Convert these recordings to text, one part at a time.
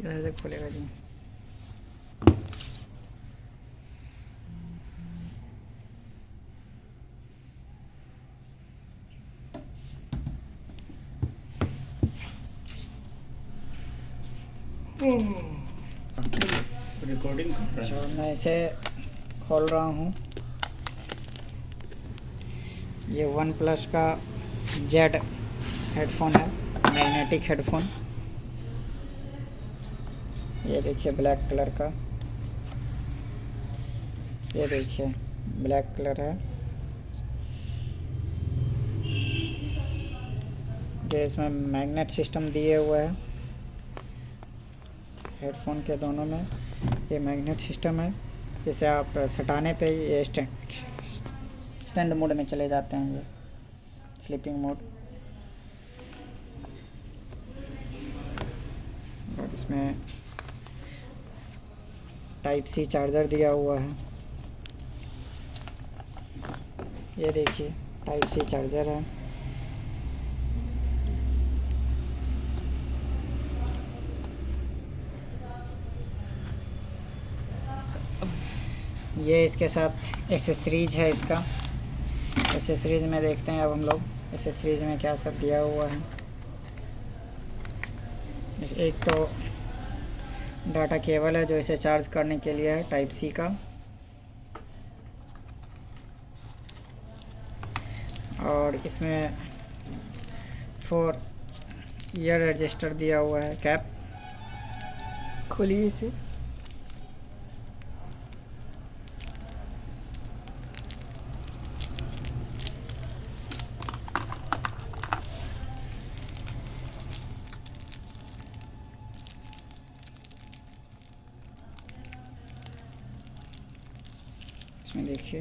किधर से खुलेगा जी? रिकॉर्डिंग कर रहा तो मैं इसे खोल रहा हूँ। ये वन प्लस का जेड हेडफोन है, मैग्नेटिक हेडफोन। ये देखिए ब्लैक कलर का, ये देखिए ब्लैक कलर है। ये इसमें मैग्नेट सिस्टम दिए हुए है हेडफोन के दोनों में। ये मैग्नेट सिस्टम है, जिसे आप सटाने पे ये स्टैंड मोड में चले जाते हैं, ये स्लीपिंग मोड। और इसमें टाइप सी चार्जर दिया हुआ है। ये देखिए टाइप सी चार्जर है। ये इसके साथ एसेसरीज है। इसका एसेसरीज में देखते हैं अब हम लोग एसेसरीज में क्या सब दिया हुआ है। एक तो डाटा केबल है जो इसे चार्ज करने के लिए है, टाइप सी का। और इसमें 4 ईयर एडजस्टर दिया हुआ है, कैप। खोलिए इसे। इसमें देखिए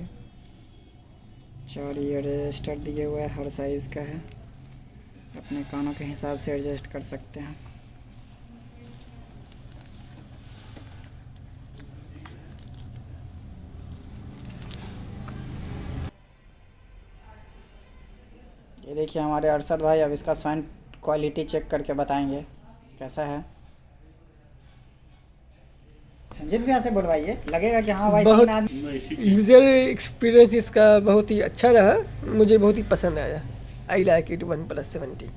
4 ईयर एडजस्टर दिए हुए हैं, हर साइज़ का है। अपने कानों के हिसाब से एडजस्ट कर सकते हैं। ये देखिए हमारे अरशद भाई अब इसका साउंड क्वालिटी चेक करके बताएंगे कैसा है। संजीत भैया से बोलवाइए, लगेगा कि हाँ भाई बहुत यूज़र एक्सपीरियंस इसका बहुत ही अच्छा रहा, मुझे बहुत ही पसंद आया। I like it 1+70।